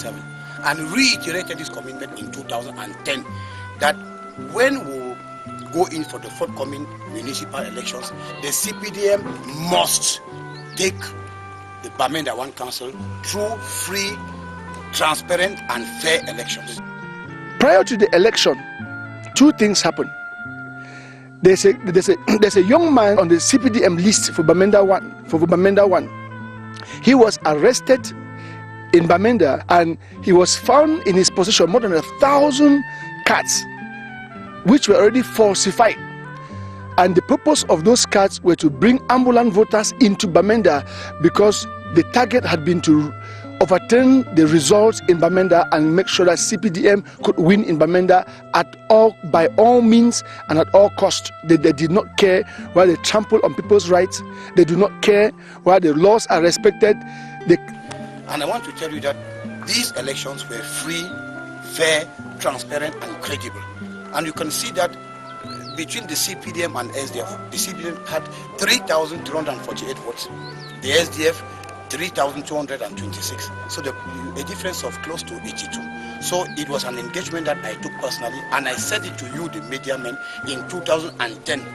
2007 and reiterated this commitment in 2010 that when we go in for the forthcoming municipal elections, the CPDM must take the Bamenda 1 Council through free, transparent and fair elections. Prior to the election, two things happened. There's a young man on the CPDM list for Bamenda 1. He was arrested in Bamenda and he was found in his possession more than 1,000 cards which were already falsified. And the purpose of those cards were to bring ambulant voters into Bamenda because the target had been to overturn the results in Bamenda and make sure that CPDM could win in Bamenda by all means and at all costs. They did not care why they trample on people's rights. They do not care why the laws are respected. And I want to tell you that these elections were free, fair, transparent and credible. And you can see that between the CPDM and SDF, the CPDM had 3,348 votes. The SDF 3,226. So a difference of close to 82. So it was an engagement that I took personally, and I said it to you, the media men, in 2010,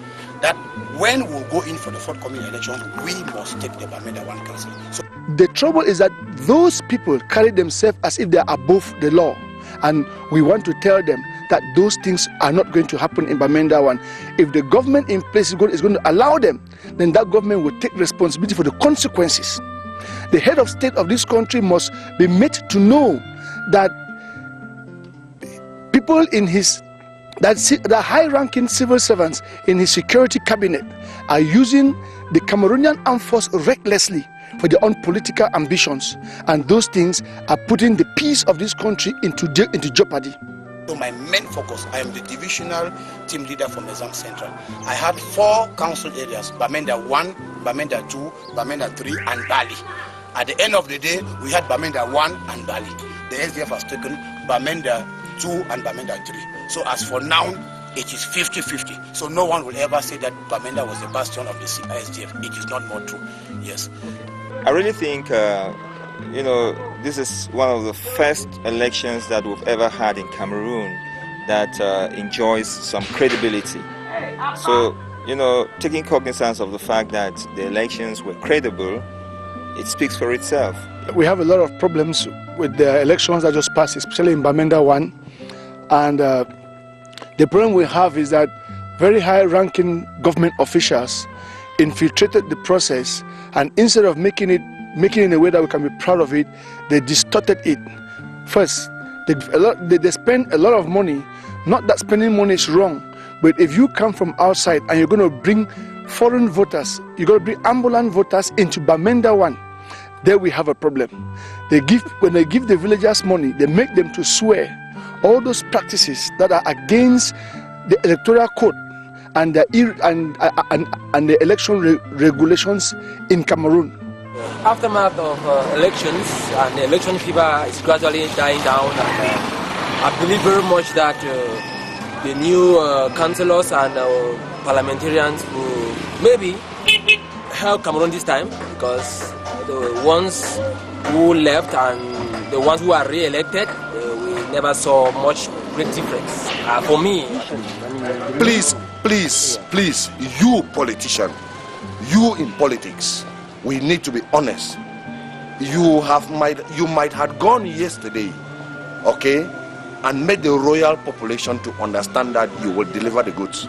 that when we'll go in for the forthcoming elections, we must take the Bamenda 1 Council. So the trouble is that those people carry themselves as if they are above the law, and we want to tell them that those things are not going to happen in Bamenda 1. If the government in place is going to allow them, then that government will take responsibility for the consequences. The head of state of this country must be made to know that people in the high-ranking civil servants in his security cabinet are using the Cameroonian armed force recklessly for their own political ambitions, and those things are putting the peace of this country into jeopardy. So my main focus, I am the divisional team leader for Mezam Central. I had 4 council areas, Bamenda 1, Bamenda 2, Bamenda 3 and Bali. At the end of the day, we had Bamenda 1 and Bali. The SDF has taken Bamenda 2 and Bamenda 3. So as for now, it is 50-50. So no one will ever say that Bamenda was the bastion of the SDF. It is not more true. Yes. I really think, this is one of the first elections that we've ever had in Cameroon that enjoys some credibility. So, taking cognizance of the fact that the elections were credible, it speaks for itself. We have a lot of problems with the elections that just passed, especially in Bamenda 1. And the problem we have is that very high-ranking government officials infiltrated the process, and instead of making it in a way that we can be proud of it, they distorted it. First, they spend a lot of money. Not that spending money is wrong, but if you come from outside and you're going to bring foreign voters, you're going to bring ambulant voters into Bamenda 1, there we have a problem. When they give the villagers money, they make them to swear all those practices that are against the electoral code and the election regulations in Cameroon. Aftermath of elections, and the election fever is gradually dying down, and I believe very much that the new councillors and parliamentarians will maybe help Cameroon this time, because the ones who left and the ones who are re-elected, we never saw much great difference. For me, Please, you politician, you in politics, we need to be honest. You might have gone yesterday, okay, and made the royal population to understand that you will deliver the goods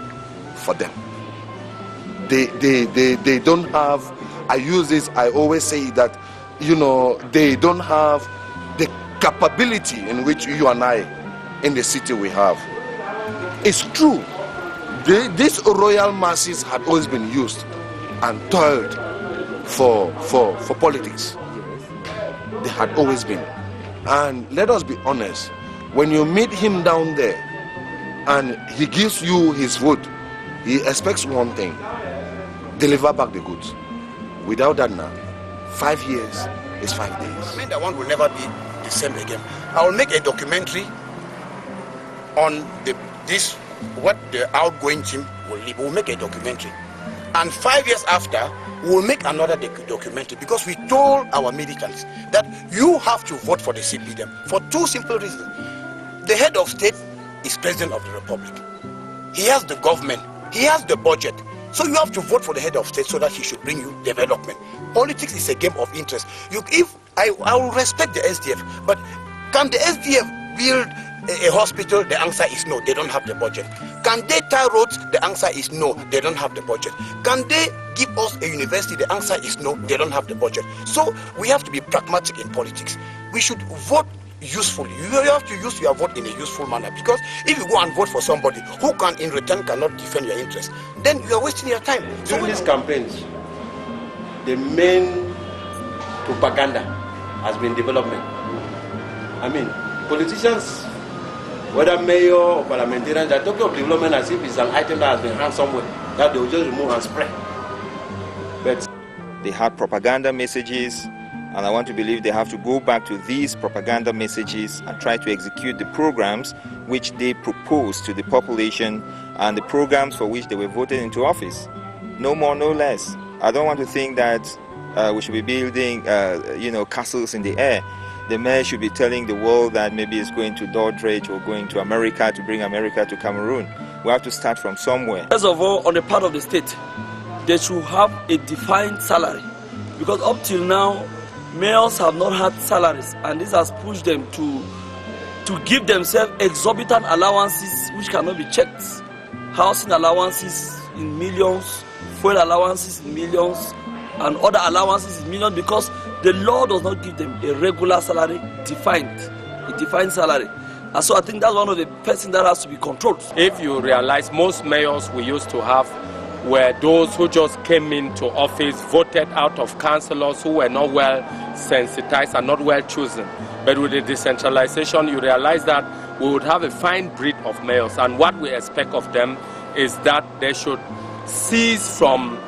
for them. They don't have, I always say that, they don't have the capability in which you and I in the city we have. It's true. These royal masses had always been used and toiled for politics. They had always been. And let us be honest, when you meet him down there and he gives you his vote, he expects one thing: deliver back the goods. Without that now, 5 years is 5 days. I mean, that one will never be the same again. I will make a documentary on what the outgoing team will leave. We'll make a documentary. And 5 years after, we'll make another documentary, because we told our militants that you have to vote for the CPDM for two simple reasons. The head of state is president of the republic. He has the government, he has the budget. So you have to vote for the head of state so that he should bring you development. Politics is a game of interest. I will respect the SDF, but can the SDF build a hospital? The answer is no, they don't have the budget. Can they tie roads? The answer is no, they don't have the budget. Can they give us a university? The answer is no, they don't have the budget. So we have to be pragmatic in politics. We should vote usefully. You have to use your vote in a useful manner, because if you go and vote for somebody who can in return cannot defend your interest, then you are wasting your time. During these campaigns, the main propaganda has been development. I mean, politicians, whether mayor or parliamentarians, are talking of development as if it's an item that has been hung somewhere, that they will just remove and spread. But they had propaganda messages, and I want to believe they have to go back to these propaganda messages and try to execute the programs which they proposed to the population and the programs for which they were voted into office. No more, no less. I don't want to think that we should be building, castles in the air. The mayor should be telling the world that maybe it's going to Doddridge or going to America to bring America to Cameroon. We have to start from somewhere. First of all, on the part of the state, they should have a defined salary, because up till now, mayors have not had salaries, and this has pushed them to give themselves exorbitant allowances which cannot be checked. Housing allowances in millions, fuel allowances in millions, and other allowances in millions, because the law does not give them a regular salary, a defined salary. And so I think that's one of the first things that has to be controlled. If you realize, most mayors we used to have were those who just came into office, voted out of councillors who were not well sensitized and not well chosen. But with the decentralization, you realize that we would have a fine breed of mayors, and what we expect of them is that they should cease from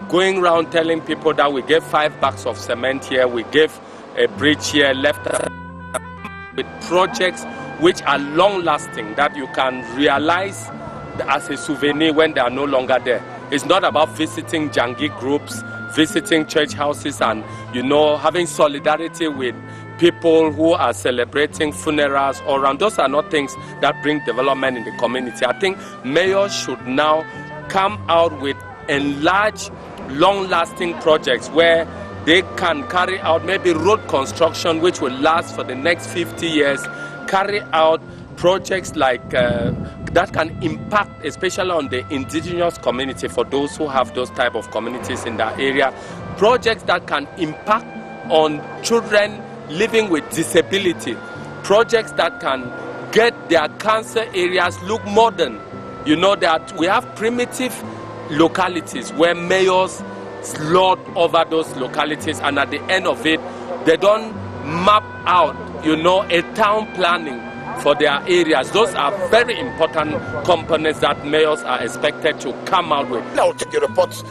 going around telling people that we gave 5 bags of cement here, we gave a bridge here, left with projects which are long-lasting, that you can realize as a souvenir when they are no longer there. It's not about visiting Jangi groups, visiting church houses, and having solidarity with people who are celebrating funerals all around. Those are not things that bring development in the community. I think mayors should now come out with enlarged, long-lasting projects where they can carry out maybe road construction which will last for the next 50 years, carry out projects that can impact especially on the indigenous community, for those who have those type of communities in that area, projects that can impact on children living with disability, projects that can get their cancer areas look modern. That we have primitive localities where mayors lord over those localities, and at the end of it, they don't map out, a town planning for their areas. Those are very important components that mayors are expected to come out with. I will take the reports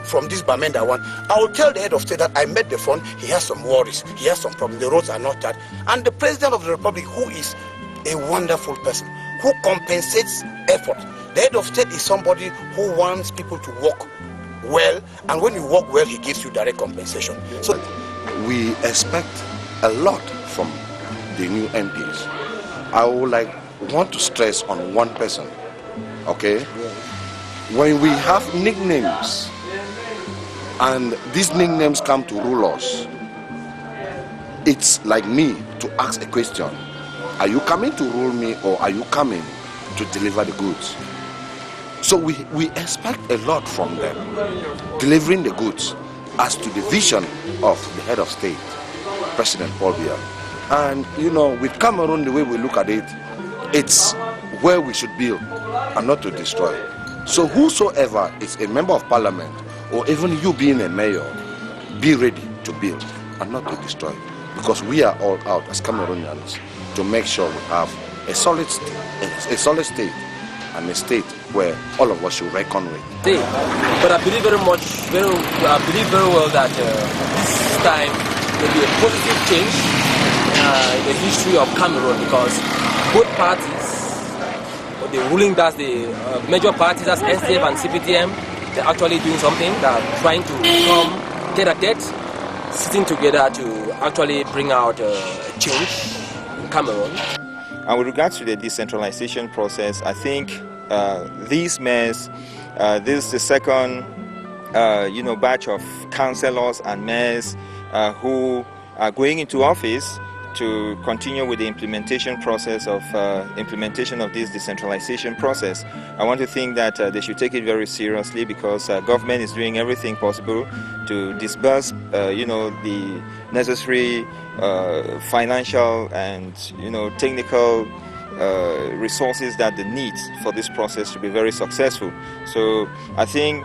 from this Bamenda one. I will tell the head of state that I met the front, he has some worries, he has some problems, the roads are not that. And the president of the republic, who is a wonderful person, who compensates effort. The head of state is somebody who wants people to work well, and when you work well, he gives you direct compensation. So we expect a lot from the new MPs. I would want to stress on one person, okay? When we have nicknames, and these nicknames come to rule us, it's like me to ask a question. Are you coming to rule me, or are you coming to deliver the goods? So we expect a lot from them, delivering the goods as to the vision of the head of state, President Paul Biya. And with Cameroon, the way we look at it, it's where we should build and not to destroy. So whosoever is a member of parliament, or even you being a mayor, be ready to build and not to destroy, because we are all out as Cameroonians to make sure we have a solid state, and a state where all of us should reckon with. But I believe very well that this time will be a positive change in the history of Cameroon, because both parties, the ruling, that's the major parties, that's SDF and CPDM, they're actually doing something. They're trying to come tete-a-tete, sitting together to actually bring out change in Cameroon. And with regards to the decentralization process, I think these mayors, this is the second batch of councillors and mayors who are going into office to continue with the implementation of this decentralization process. I want to think that they should take it very seriously, because government is doing everything possible to disburse the necessary financial and technical resources that they need for this process to be very successful. So I think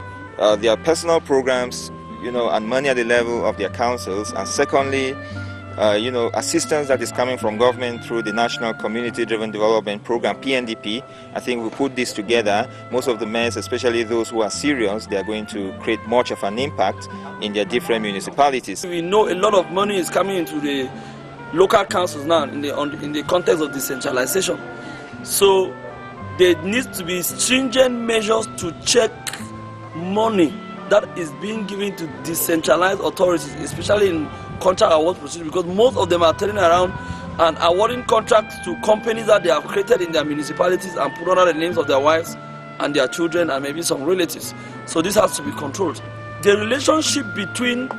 their personal programs, and money at the level of their councils, and secondly, assistance that is coming from government through the National Community-Driven Development Program, PNDP. I think we put this together. Most of the mayors, especially those who are serious, they are going to create much of an impact in their different municipalities. We know a lot of money is coming into the local councils now in the context of decentralization. So there needs to be stringent measures to check money that is being given to decentralized authorities, especially in contract award procedure, because most of them are turning around and awarding contracts to companies that they have created in their municipalities and put under the names of their wives and their children and maybe some relatives. So this has to be controlled. The relationship between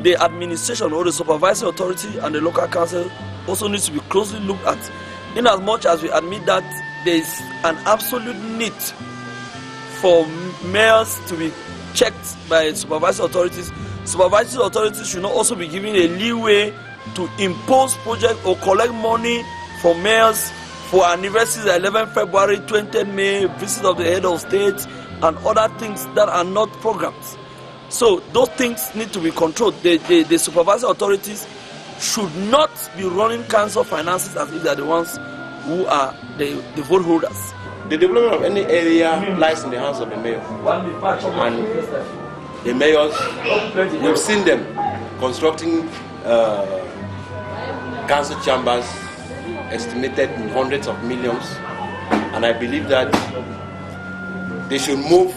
the administration or the supervisory authority and the local council also needs to be closely looked at, in as much as we admit that there is an absolute need for mayors to be checked by supervisory authorities. Supervisory authorities should not also be given a leeway to impose projects or collect money from mayors for anniversaries, 11 February, 20 May, visit of the head of state, and other things that are not programs. So those things need to be controlled. The supervisory authorities should not be running council finances as if they are the ones who are the vote holders. The development of any area lies in the hands of the mayor. And the mayors, we've seen them constructing council chambers estimated in hundreds of millions. And I believe that they should move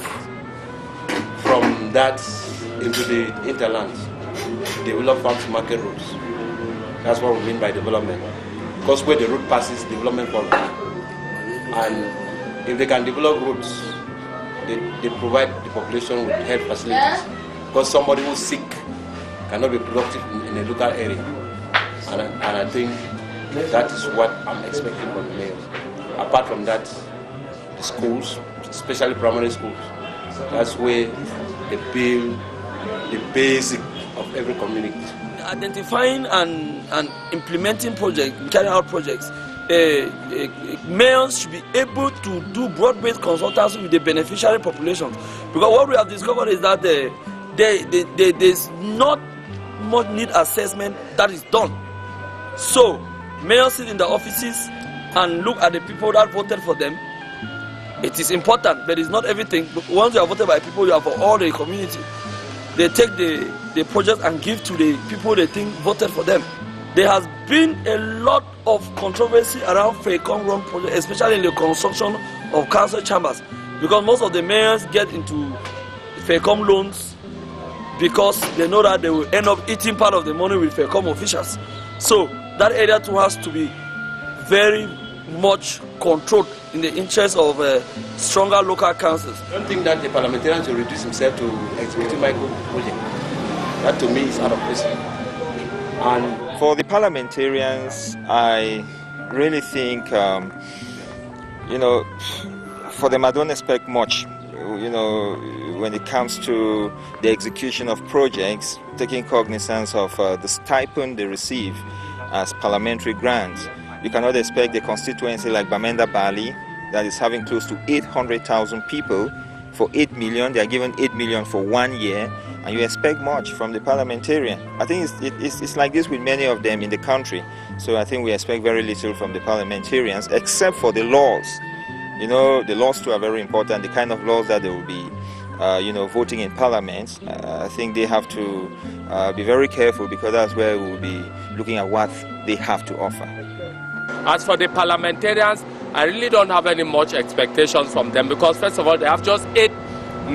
from that into the hinterlands, develop farm to market roads. That's what we mean by development. Because where the road passes, development follows. And if they can develop roads, they provide the population with health facilities. Because somebody who's sick cannot be productive in a local area. And I think that is what I'm expecting from the mayors. Apart from that, the schools, especially primary schools, that's where they build the basic of every community. Identifying and implementing projects, carrying out projects, mayors should be able to do broad-based consultancy with the beneficiary populations. Because what we have discovered is that there's not much need assessment that is done. So mayors sit in the offices and look at the people that voted for them. It is important, but it's not everything. But once you are voted by people, you are for all the community. They take the project and give to the people they think voted for them. There has been a lot of controversy around FECOM run projects, especially in the construction of council chambers, because most of the mayors get into FECOM loans because they know that they will end up eating part of the money with FECOM officials. So that area too has to be very much controlled in the interest of stronger local councils. I don't think that the parliamentarian should reduce himself to executing micro projects. That to me is out of place. And for the parliamentarians, I really think, for them I don't expect much, when it comes to the execution of projects, taking cognizance of the stipend they receive as parliamentary grants. You cannot expect a constituency like Bamenda Bali that is having close to 800,000 people for 8 million. They are given 8 million for 1 year, and you expect much from the parliamentarian. I think it's like this with many of them in the country. So I think we expect very little from the parliamentarians, except for the laws. The laws too are very important. The kind of laws that they will be, voting in parliament. I think they have to be very careful, because that's where we will be looking at what they have to offer. As for the parliamentarians, I really don't have any much expectations from them, because first of all, they have just 8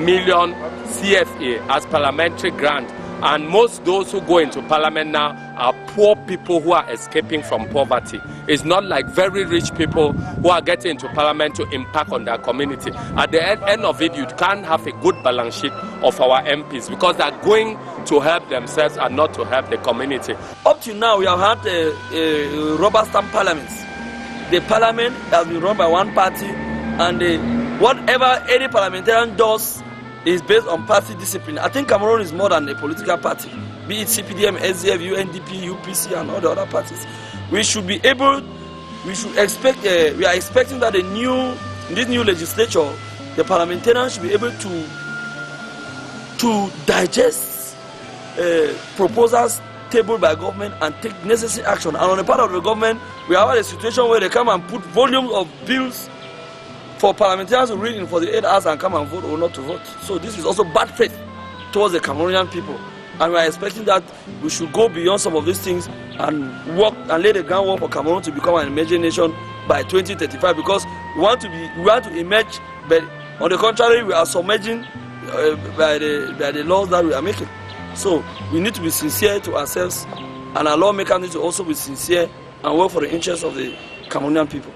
million CFA as parliamentary grant. And most those who go into parliament now are poor people who are escaping from poverty. It's not like very rich people who are getting into parliament to impact on their community. At the end of it, you can't have a good balance sheet of our MPs because they're going to help themselves and not to help the community. Up to now, we have had a rubber stamp parliament. The parliament has been run by one party, and whatever any parliamentarian does is based on party discipline. I think Cameroon is more than a political party, be it CPDM, SDF, UNDP, UPC, and all the other parties. We should be able, we are expecting that in this new legislature, the parliamentarians should be able to digest proposals tabled by government and take necessary action. And on the part of the government, we have a situation where they come and put volumes of bills for parliamentarians to read in for the 8 hours and come and vote or not to vote. So this is also bad faith towards the Cameroonian people. And we are expecting that we should go beyond some of these things and work and lay the groundwork for Cameroon to become an emerging nation by 2035, because we want to emerge, but on the contrary, we are submerging by the laws that we are making. So we need to be sincere to ourselves, and our lawmakers need to also be sincere and work for the interests of the Cameroonian people.